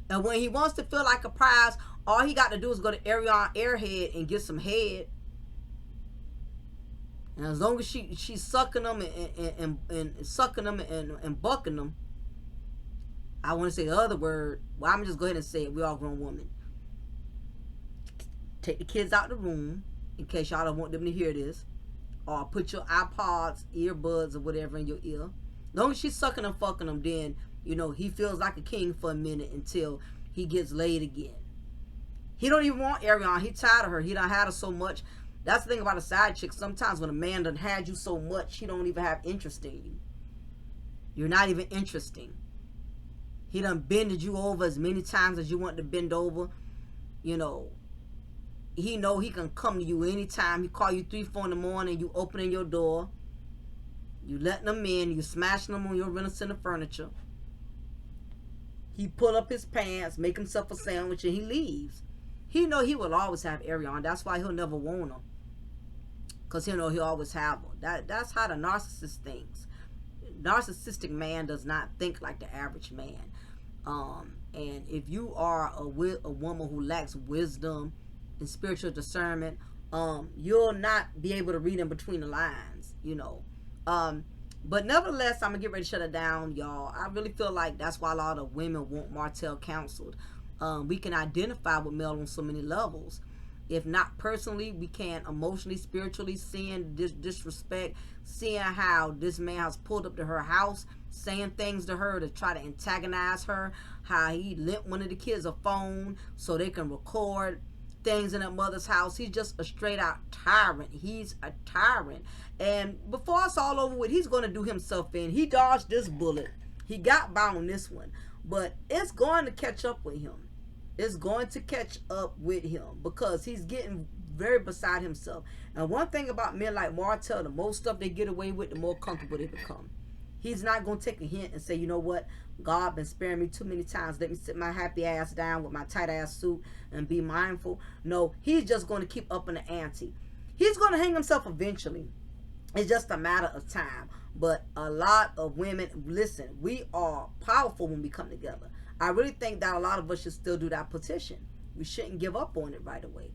And when he wants to feel like a prize, all he got to do is go to Airhead and get some head. And as long as she's sucking them and sucking them and bucking them, I want to say the other word. Well, I'm just go ahead and say it. We all grown women. Take the kids out the room in case y'all don't want them to hear this, or put your iPods, earbuds, or whatever in your ear. As long as she's sucking and fucking them, then he feels like a king for a minute until he gets laid again. He don't even want Ariana. He tired of her. He done had her so much. That's the thing about a side chick. Sometimes when a man done had you so much, he don't even have interest in you. You're not even interesting. He done bended you over as many times as you want to bend over. He know he can come to you anytime. He call you 3, 4 in the morning. You opening your door. You letting them in. You smashing them on your rent-a-center furniture. He pull up his pants, make himself a sandwich, and he leaves. He know he will always have Ariana. That's why he'll never want her. Because he'll know he'll always have her. That's how the narcissist thinks. Narcissistic man does not think like the average man. And if you are a woman who lacks wisdom and spiritual discernment, you'll not be able to read in between the lines, But nevertheless, I'm going to get ready to shut it down, y'all. I really feel like that's why a lot of women want Martell counseled. We can identify with Mel on so many levels. If not personally, we can emotionally, spiritually, seeing this disrespect, seeing how this man has pulled up to her house, saying things to her to try to antagonize her, how he lent one of the kids a phone so they can record things in their mother's house. He's just a straight out tyrant. He's a tyrant. And before it's all over with, he's going to do himself in. He dodged this bullet. He got by on this one. But it's going to catch up with him. It's going to catch up with him because he's getting very beside himself. And one thing about men like Martell, the more stuff they get away with, the more comfortable they become. He's not going to take a hint and say, you know what, God been sparing me too many times. Let me sit my happy ass down with my tight ass suit and be mindful. No, he's just going to keep up in the ante. He's going to hang himself eventually. It's just a matter of time. But a lot of women, listen, we are powerful when we come together. I really think that a lot of us should still do that petition. We shouldn't give up on it right away.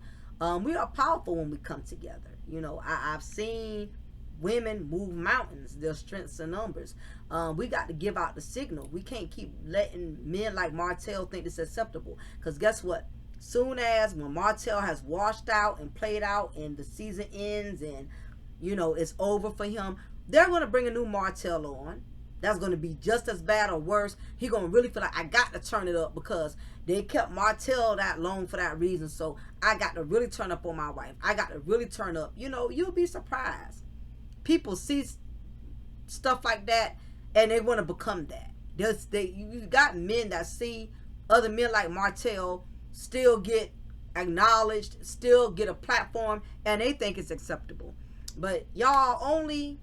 We are powerful when we come together. I've seen women move mountains. Their strengths and numbers. We got to give out the signal. We can't keep letting men like Martell think it's acceptable. Because guess what? Soon as when Martell has washed out and played out and the season ends and, it's over for him, they're going to bring a new Martell on. That's going to be just as bad or worse. He's going to really feel like I got to turn it up because they kept Martell that long for that reason. So I got to really turn up on my wife. I got to really turn up. You'll be surprised. People see stuff like that and they want to become that. You got men that see other men like Martell still get acknowledged, still get a platform, and they think it's acceptable. But y'all, only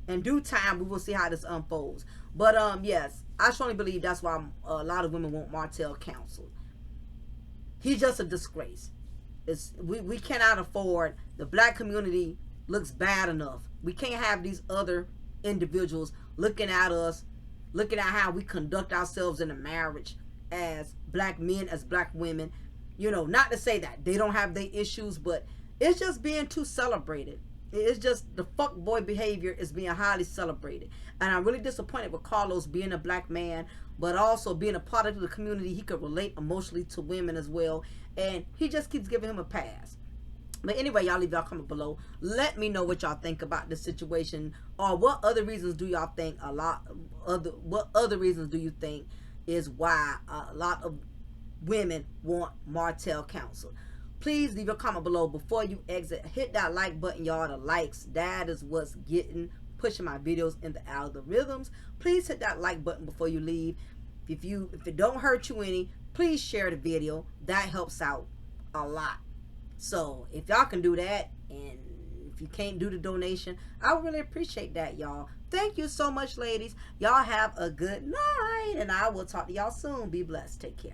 in due time we will see how this unfolds. But yes, I strongly believe that's why a lot of women want Martell counseled. He's just a disgrace. We cannot afford, the black community looks bad enough. We can't have these other individuals looking at us, looking at how we conduct ourselves in a marriage as black men, as black women. You know, not to say that they don't have their issues, but it's just being too celebrated. It's just the fuck boy behavior is being highly celebrated. And I'm really disappointed with Carlos being a black man, but also being a part of the community. He could relate emotionally to women as well. And he just keeps giving him a pass. But anyway, y'all leave y'all comment below. Let me know what y'all think about this situation, or what other reasons do y'all think what other reasons do you think is why a lot of women want Martell counsel. Please leave your comment below before you exit. Hit that like button, y'all. The likes, that is what's pushing my videos in the algorithms. Please hit that like button before you leave. If it don't hurt you any, please share the video. That helps out a lot. So if y'all can do that, and if you can't do the donation, I would really appreciate that, y'all. Thank you so much, ladies. Y'all have a good night, and I will talk to y'all soon. Be blessed. Take care.